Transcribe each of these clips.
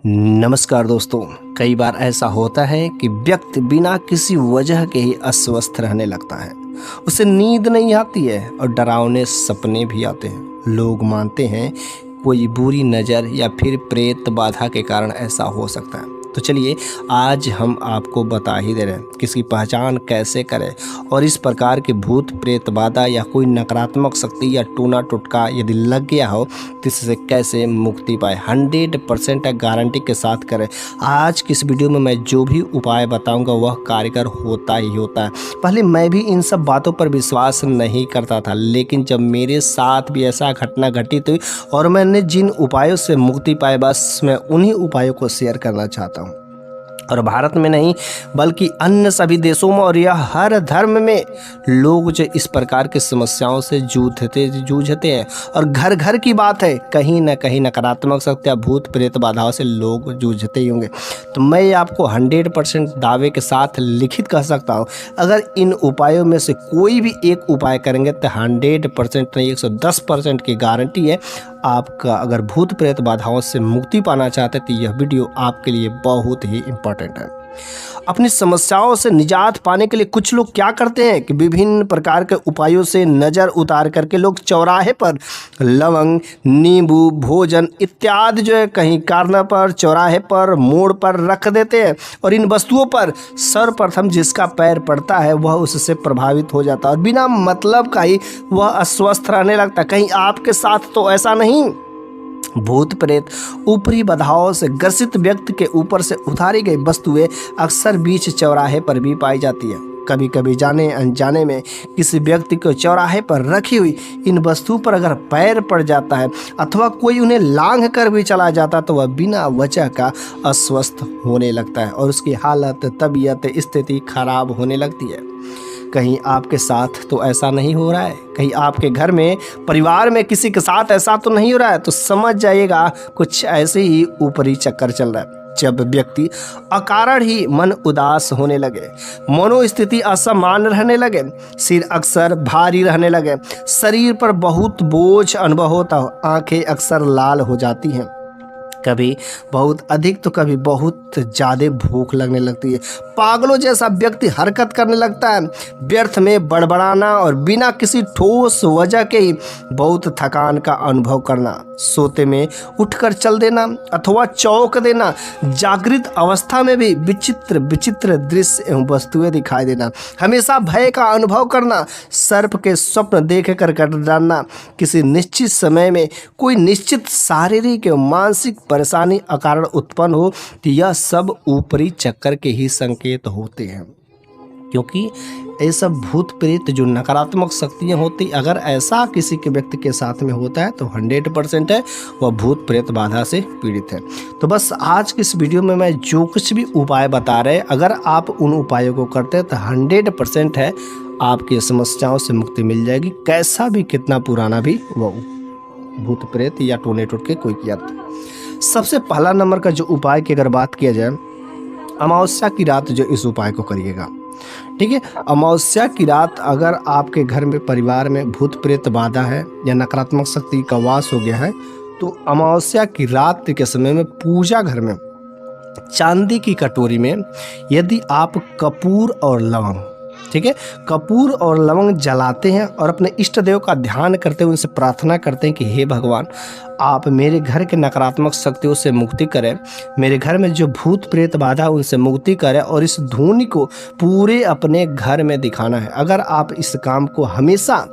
नमस्कार दोस्तों। कई बार ऐसा होता है कि व्यक्ति बिना किसी वजह के ही अस्वस्थ रहने लगता है। उसे नींद नहीं आती है और डरावने सपने भी आते हैं। लोग मानते हैं कोई बुरी नज़र या फिर प्रेत बाधा के कारण ऐसा हो सकता है। तो चलिए आज हम आपको बता ही दे रहे हैं कि इसकी पहचान कैसे करें और इस प्रकार के भूत प्रेत बाधा या कोई नकारात्मक शक्ति या टूना टुटका यदि लग गया हो तो इससे कैसे मुक्ति पाए। 100% गारंटी के साथ करें। आज की इस वीडियो में मैं जो भी उपाय बताऊंगा वह कारगर होता ही होता है। पहले मैं भी इन सब बातों पर विश्वास नहीं करता था, लेकिन जब मेरे साथ भी ऐसा घटना घटित हुई और मैंने जिन उपायों से मुक्ति पाई, बस मैं उन्हीं उपायों को शेयर करना चाहता हूँ। और भारत में नहीं बल्कि अन्य सभी देशों में और यह हर धर्म में लोग जो इस प्रकार की समस्याओं से जूझते हैं और घर घर की बात है, कहीं ना कहीं नकारात्मक शक्ति या भूत प्रेत बाधाओं से लोग जूझते ही होंगे। तो मैं आपको 100% दावे के साथ लिखित कह सकता हूँ, अगर इन उपायों में से कोई भी एक उपाय करेंगे तो 100% नहीं 110% की गारंटी है आपका। अगर भूत प्रेत बाधाओं से मुक्ति पाना चाहते हैं तो यह वीडियो आपके लिए बहुत ही इम्पोर्टेंट है। अपनी समस्याओं से निजात पाने के लिए कुछ लोग क्या करते हैं कि विभिन्न प्रकार के उपायों से नज़र उतार करके लोग चौराहे पर लवंग, नींबू, भोजन इत्यादि जो है कहीं कार्नर पर, चौराहे पर, मोड़ पर रख देते हैं और इन वस्तुओं पर सर्वप्रथम जिसका पैर पड़ता है वह उससे प्रभावित हो जाता है और बिना मतलब का ही वह अस्वस्थ रहने लगता है। कहीं आपके साथ तो ऐसा नहीं? भूत प्रेत ऊपरी बाधाओं से ग्रसित व्यक्ति के ऊपर से उतारी गई वस्तुएं अक्सर बीच चौराहे पर भी पाई जाती है। कभी कभी जाने अनजाने में किसी व्यक्ति को चौराहे पर रखी हुई इन वस्तुओं पर अगर पैर पड़ जाता है अथवा कोई उन्हें लांघ कर भी चला जाता तो वह बिना वजह का अस्वस्थ होने लगता है और उसकी हालत, तबीयत, स्थिति खराब होने लगती है। कहीं आपके साथ तो ऐसा नहीं हो रहा है, कहीं आपके घर में, परिवार में किसी के साथ ऐसा तो नहीं हो रहा है, तो समझ जाइएगा कुछ ऐसे ही ऊपरी चक्कर चल रहा है। जब व्यक्ति अकारण ही मन उदास होने लगे, मनोस्थिति असमान रहने लगे, सिर अक्सर भारी रहने लगे, शरीर पर बहुत बोझ अनुभव होता हो, आंखें अक्सर लाल हो जाती हैं, कभी बहुत अधिक तो कभी बहुत ज़्यादा भूख लगने लगती है, पागलों जैसा व्यक्ति हरकत करने लगता है, व्यर्थ में बड़बड़ाना और बिना किसी ठोस वजह के ही बहुत थकान का अनुभव करना, सोते में उठकर चल देना अथवा चौंक देना, जागृत अवस्था में भी विचित्र विचित्र दृश्य एवं वस्तुएं दिखाई देना, हमेशा भय का अनुभव करना, सर्प के स्वप्न देख कर डरना, किसी निश्चित समय में कोई निश्चित शारीरिक एवं मानसिक परेशानी अकारण उत्पन्न हो तो यह सब ऊपरी चक्कर के ही संकेत होते हैं। क्योंकि ये सब भूत प्रेत जो नकारात्मक शक्तियाँ होती, अगर ऐसा किसी के व्यक्ति के साथ में होता है तो 100% है वह भूत प्रेत बाधा से पीड़ित है। तो बस आज की इस वीडियो में मैं जो कुछ भी उपाय बता रहे, अगर आप उन उपायों को करते हैं तो 100% है आपकी समस्याओं से मुक्ति मिल जाएगी। कैसा भी कितना पुराना भी वह भूत प्रेत या टोने टोटके कोई किया। सबसे पहला नंबर का जो उपाय की अगर बात किया जाए, अमावस्या की रात जो इस उपाय को करिएगा, ठीक है। अमावस्या की रात अगर आपके घर में, परिवार में भूत प्रेत बाधा है या नकारात्मक शक्ति का वास हो गया है तो अमावस्या की रात के समय में पूजा घर में चांदी की कटोरी में यदि आप कपूर और लवंग, ठीक है, कपूर और लवंग जलाते हैं और अपने इष्ट देव का ध्यान करते हुए उनसे प्रार्थना करते हैं कि हे भगवान, आप मेरे घर के नकारात्मक शक्तियों से मुक्ति करें, मेरे घर में जो भूत प्रेत बाधा उनसे मुक्ति करें, और इस ध्वनि को पूरे अपने घर में दिखाना है। अगर आप इस काम को हमेशा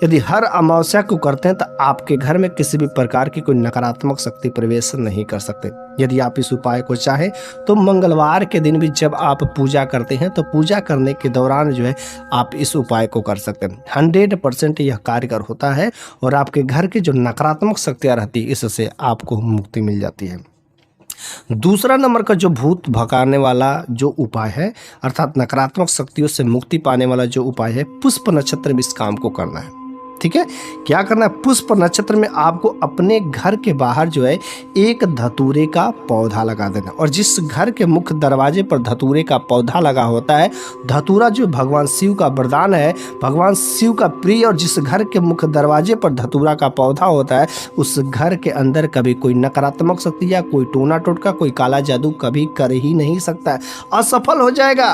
यदि हर अमावस्या को करते हैं तो आपके घर में किसी भी प्रकार की कोई नकारात्मक शक्ति प्रवेश नहीं कर सकते। यदि आप इस उपाय को चाहें तो मंगलवार के दिन भी जब आप पूजा करते हैं तो पूजा करने के दौरान जो है आप इस उपाय को कर सकते हैं। 100% यह कारगर होता है और आपके घर की जो नकारात्मक शक्तियाँ रहती है इससे आपको मुक्ति मिल जाती है। दूसरा नंबर का जो भूत भगाने वाला जो उपाय है, अर्थात नकारात्मक शक्तियों से मुक्ति पाने वाला जो उपाय है, पुष्प नक्षत्र में इस काम को करना है। ठीक है, क्या करना है, पुष्प नक्षत्र में आपको अपने घर के बाहर जो है एक धतूरे का पौधा लगा देना। और जिस घर के मुख्य दरवाजे पर धतूरे का पौधा लगा होता है, धतूरा जो भगवान शिव का वरदान है, भगवान शिव का प्रिय, और जिस घर के मुख्य दरवाजे पर धतूरा का पौधा होता है, उस घर के अंदर कभी कोई नकारात्मक शक्ति या कोई टोना टोटका, कोई काला जादू कभी कर ही नहीं सकता है, असफल हो जाएगा,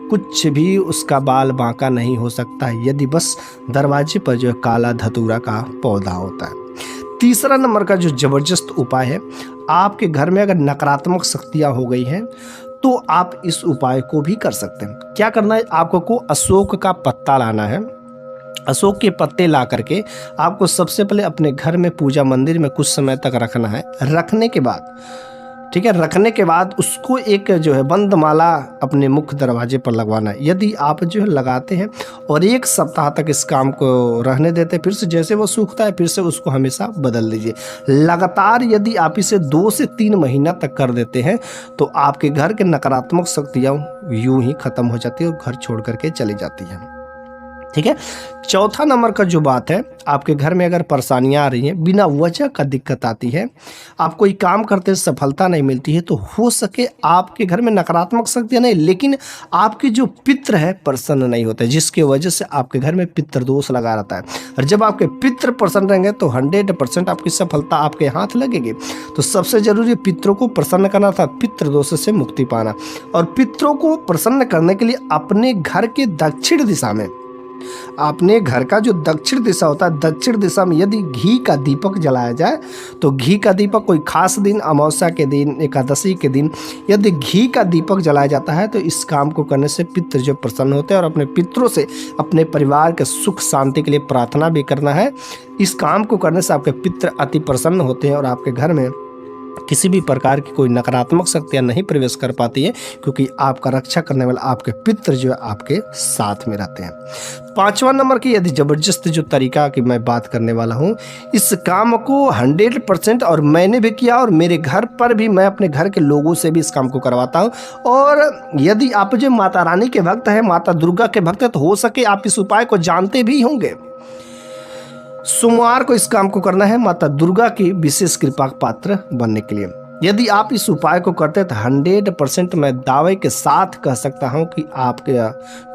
कुछ भी उसका बाल बांका नहीं हो सकता है यदि बस दरवाजे पर जो है काला धतूरा का पौधा होता है। तीसरा नंबर का जो जबरदस्त उपाय है, आपके घर में अगर नकारात्मक शक्तियां हो गई हैं तो आप इस उपाय को भी कर सकते हैं। क्या करना है, आपको अशोक का पत्ता लाना है। अशोक के पत्ते ला करके आपको सबसे पहले अपने घर में पूजा मंदिर में कुछ समय तक रखना है। रखने के बाद, ठीक है, रखने के बाद उसको एक जो है बंद माला अपने मुख्य दरवाजे पर लगवाना है। यदि आप जो है लगाते हैं और 1 सप्ताह तक इस काम को रहने देते हैं, फिर से जैसे वो सूखता है फिर से उसको हमेशा बदल दीजिए। लगातार यदि आप इसे 2 से 3 महीना तक कर देते हैं तो आपके घर के नकारात्मक शक्तियाँ यूं ही खत्म हो जाती है और घर छोड़ करके चली जाती है। ठीक है, चौथा नंबर का जो बात है, आपके घर में अगर परेशानियां आ रही हैं, बिना वजह का दिक्कत आती है, आप कोई काम करते सफलता नहीं मिलती है, तो हो सके आपके घर में नकारात्मक शक्तियां नहीं, लेकिन आपके जो पितृ है प्रसन्न नहीं होते, जिसकी वजह से आपके घर में पितृ दोष लगा रहता है। और जब आपके पितृ प्रसन्न रहेंगे तो 100% आपकी सफलता आपके हाथ लगेगी। तो सबसे जरूरी पितरों को प्रसन्न करना था, पितृ दोष से मुक्ति पाना। और पितरों को प्रसन्न करने के लिए अपने घर के दक्षिण दिशा में, अपने घर का जो दक्षिण दिशा होता है, दक्षिण दिशा में यदि घी का दीपक जलाया जाए, तो घी का दीपक कोई खास दिन, अमावस्या के दिन, एकादशी के दिन यदि घी का दीपक जलाया जाता है तो इस काम को करने से पितृ जो प्रसन्न होते हैं। और अपने पितरों से अपने परिवार के सुख शांति के लिए प्रार्थना भी करना है। इस काम को करने से आपके पितृ अति प्रसन्न होते हैं और आपके घर में किसी भी प्रकार की कोई नकारात्मक शक्तियां नहीं प्रवेश कर पाती है, क्योंकि आपका रक्षा करने वाला आपके पितृ जो है आपके साथ में रहते हैं। 5वां नंबर की यदि जबरदस्त जो तरीका की मैं बात करने वाला हूं, इस काम को 100% और मैंने भी किया और मेरे घर पर भी मैं अपने घर के लोगों से भी इस काम को करवाता हूं। और यदि आप जो माता रानी के भक्त हैं, माता दुर्गा के भक्त हैं, तो हो सके आप इस उपाय को जानते भी होंगे। सोमवार को इस काम को करना है माता दुर्गा की विशेष कृपा पात्र बनने के लिए। यदि आप इस उपाय को करते हैं तो 100% मैं दावे के साथ कह सकता हूं कि आपके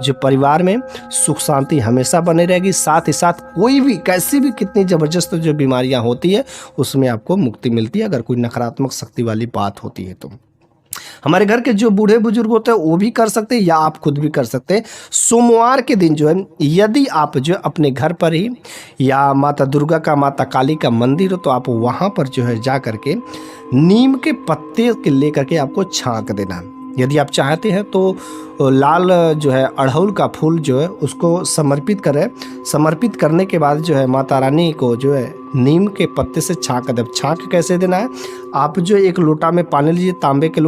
जो परिवार में सुख शांति हमेशा बनी रहेगी। साथ ही साथ कोई भी कैसी भी कितनी जबरदस्त जो बीमारियां होती है उसमें आपको मुक्ति मिलती है, अगर कोई नकारात्मक शक्ति वाली बात होती है तो। हमारे घर के जो बूढ़े बुजुर्ग होते हैं वो भी कर सकते हैं या आप खुद भी कर सकते हैं। सोमवार के दिन जो है यदि आप जो अपने घर पर ही या माता दुर्गा का, माता काली का मंदिर हो तो आप वहाँ पर जो है जा करके नीम के पत्ते के लेकर के आपको छांक देना है। यदि आप चाहते हैं तो लाल जो है अड़हुल का फूल जो है उसको समर्पित करें। समर्पित करने के बाद जो है माता रानी को जो है नीम के पत्ते से छांक दे। छांक कैसे देना है, आप जो एक लोटा में पानी लीजिए, तांबे के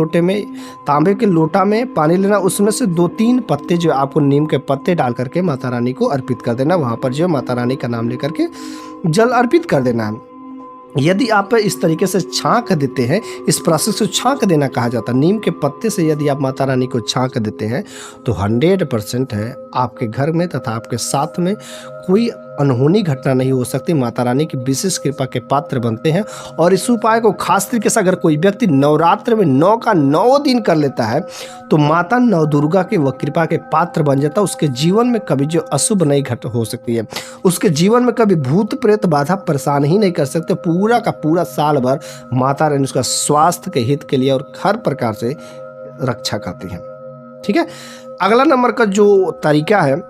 लोटा में पानी लेना, उसमें से 2-3 पत्ते जो आपको नीम के पत्ते डाल करके माता रानी को अर्पित कर देना। वहाँ पर जो माता रानी का नाम लेकर के जल अर्पित कर देना है। यदि आप इस तरीके से छांक देते हैं, इस प्रोसेस को छांक देना कहा जाता है, नीम के पत्ते से यदि आप माता रानी को छांक देते हैं तो 100% है आपके घर में तथा आपके साथ में कोई अनहोनी घटना नहीं हो सकती। माता रानी की विशेष कृपा के पात्र बनते हैं। और इस उपाय को खास तरीके से अगर कोई व्यक्ति नवरात्र में 9 का 9 दिन कर लेता है तो माता नव दुर्गा के वह कृपा के पात्र बन जाता है। उसके जीवन में कभी जो अशुभ नहीं घट हो सकती है, उसके जीवन में कभी भूत प्रेत बाधा परेशान ही नहीं कर सकते। पूरा का पूरा साल भर माता रानी उसका स्वास्थ्य के हित के लिए और हर प्रकार से रक्षा करती है। ठीक है, अगला नंबर का जो तरीका है,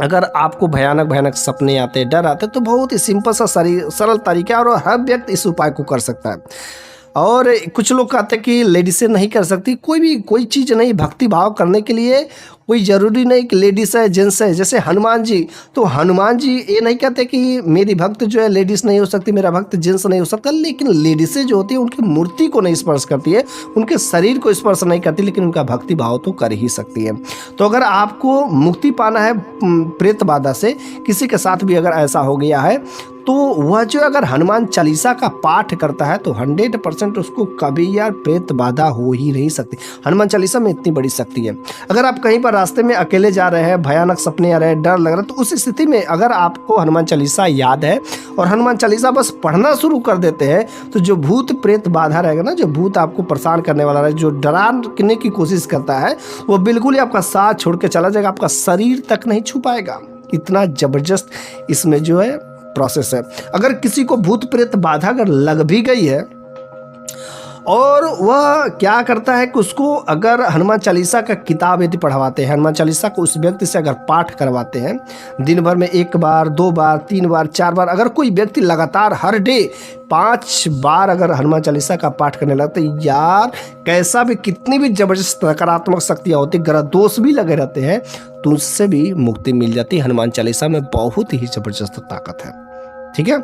अगर आपको भयानक सपने आते, डर आते, तो बहुत ही सिंपल सा सरल तरीका है और हर व्यक्ति इस उपाय को कर सकता है। और कुछ लोग कहते हैं कि लेडीसें नहीं कर सकती, कोई चीज़ नहीं। भक्ति भाव करने के लिए कोई ज़रूरी नहीं कि लेडीज़ है जेंट्स है। जैसे हनुमान जी, तो हनुमान जी ये नहीं कहते कि मेरी भक्त जो है लेडीज़ नहीं हो सकती, मेरा भक्त जेंट्स नहीं हो सकता, लेकिन लेडीज़ें जो होती है उनकी मूर्ति को नहीं स्पर्श करती है, उनके शरीर को स्पर्श नहीं करती, लेकिन उनका भक्ति भाव तो कर ही सकती है। तो अगर आपको मुक्ति पाना है प्रेत बाधा से, किसी के साथ भी अगर ऐसा हो गया है तो वह जो अगर हनुमान चालीसा का पाठ करता है तो 100% उसको कभी यार प्रेत बाधा हो ही नहीं सकती। हनुमान चालीसा में इतनी बड़ी शक्ति है। अगर आप कहीं पर रास्ते में अकेले जा रहे हैं, भयानक सपने आ रहे हैं, डर लग रहा है, तो उस स्थिति में अगर आपको हनुमान चालीसा याद है और हनुमान चालीसा बस पढ़ना शुरू कर देते हैं, तो जो भूत प्रेत बाधा रहेगा ना, जो भूत आपको परेशान करने वाला है, जो डराने की कोशिश करता है, वो बिल्कुल ही आपका साथ छोड़ के चला जाएगा, आपका शरीर तक नहीं छू पाएगा। इतना जबरदस्त इसमें जो है प्रोसेस है। अगर किसी को भूत प्रेत बाधा अगर लग भी गई है और वह क्या करता है कि उसको अगर हनुमान चालीसा का किताब यदि पढ़वाते हैं, हनुमान चालीसा को उस व्यक्ति से अगर पाठ करवाते हैं दिन भर में 1 बार 2 बार 3 बार 4 बार, अगर कोई व्यक्ति लगातार हर डे 5 बार अगर हनुमान चालीसा का पाठ करने लगता है, यार कैसा भी कितनी भी जबरदस्त नकारात्मक शक्तियाँ होती, ग्रह दोष भी लगे रहते हैं, तो उससे भी मुक्ति मिल जाती है। हनुमान चालीसा में बहुत ही जबरदस्त ताकत है। ठीक है,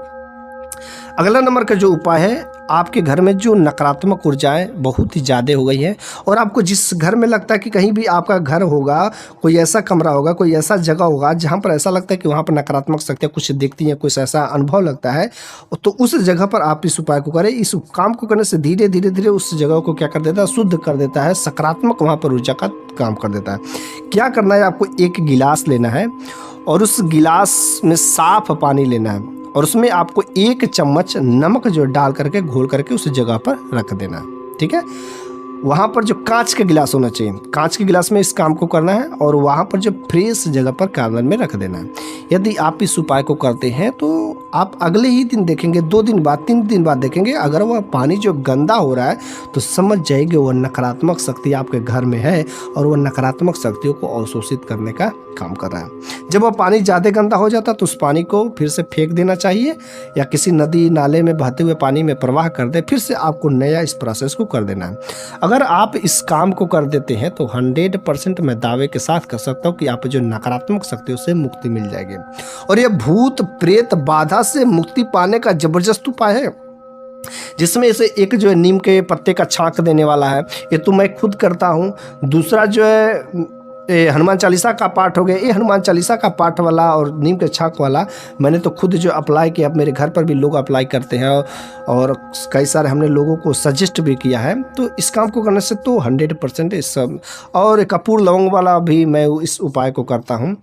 अगला नंबर का जो उपाय है, आपके घर में जो नकारात्मक ऊर्जाएं बहुत ही ज़्यादा हो गई है और आपको जिस घर में लगता है कि कहीं भी आपका घर होगा, कोई ऐसा कमरा होगा, कोई ऐसा जगह होगा जहां पर ऐसा लगता है कि वहां पर नकारात्मक शक्तियां कुछ दिखती हैं, कुछ ऐसा अनुभव लगता है, तो उस जगह पर आप इस उपाय को करें। इस काम को करने से धीरे धीरे धीरे उस जगह को क्या कर देता है, शुद्ध कर देता है, सकारात्मक वहाँ पर ऊर्जा का काम कर देता है। क्या करना है, आपको 1 गिलास लेना है और उस गिलास में साफ पानी लेना है और उसमें आपको 1 चम्मच नमक जो डाल करके घोल करके उस जगह पर रख देना है। ठीक है, वहाँ पर जो कांच का गिलास होना चाहिए, कांच के गिलास में इस काम को करना है और वहाँ पर जो फ्रेश जगह पर कार्नर में रख देना है। यदि आप इस उपाय को करते हैं तो आप अगले ही दिन देखेंगे, 2 दिन बाद 3 दिन बाद देखेंगे, अगर वह पानी जो गंदा हो रहा है तो समझ जाएंगे वह नकारात्मक शक्ति आपके घर में है और वह नकारात्मक शक्तियों को अवशोषित करने का काम कर रहा है। जब वह पानी ज़्यादा गंदा हो जाता है तो उस पानी को फिर से फेंक देना चाहिए या किसी नदी नाले में बहते हुए पानी में प्रवाह कर दे, फिर से आपको नया इस प्रोसेस को कर देना है। अगर आप इस काम को कर देते हैं तो 100% मैं दावे के साथ कर सकता हूँ कि आप जो नकारात्मक शक्तियों से मुक्ति मिल जाएगी और यह भूत प्रेत बाधा से मुक्ति पाने का जबरदस्त उपाय है, जिसमें से एक जो है नीम के पत्ते का छांक देने वाला है, ये तो मैं खुद करता हूँ। दूसरा जो है हनुमान चालीसा का पाठ हो गया, ये हनुमान चालीसा का पाठ वाला और नीम के छांक वाला मैंने तो खुद जो अप्लाई किया, अब मेरे घर पर भी लोग अप्लाई करते हैं और कई सारे हमने लोगों को सजेस्ट भी किया है। तो इस काम को करने से तो 100% इस सब, और कपूर लौंग वाला भी मैं इस उपाय को करता हूँ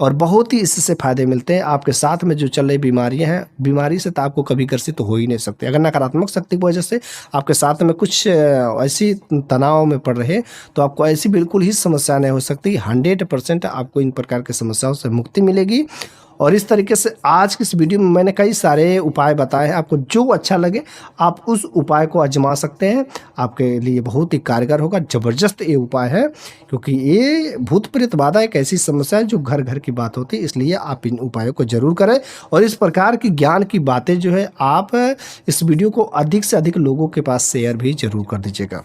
और बहुत ही इससे फ़ायदे मिलते हैं। आपके साथ में जो चल रही बीमारियां हैं, बीमारी से तो आपको कभी ग्रसित हो ही नहीं सकते। अगर नकारात्मक शक्ति की वजह से आपके साथ में कुछ ऐसी तनाव में पड़ रहे तो आपको ऐसी बिल्कुल ही समस्या नहीं हो सकती। 100% आपको इन प्रकार की समस्याओं से मुक्ति मिलेगी। और इस तरीके से आज की इस वीडियो में मैंने कई सारे उपाय बताए हैं, आपको जो अच्छा लगे आप उस उपाय को आजमा सकते हैं, आपके लिए बहुत ही कारगर होगा। ज़बरदस्त ये उपाय है क्योंकि ये भूत प्रेत बाधा एक ऐसी समस्या है जो घर घर की बात होती है, इसलिए आप इन उपायों को जरूर करें। और इस प्रकार की ज्ञान की बातें जो है आप इस वीडियो को अधिक से अधिक लोगों के पास शेयर भी जरूर कर दीजिएगा।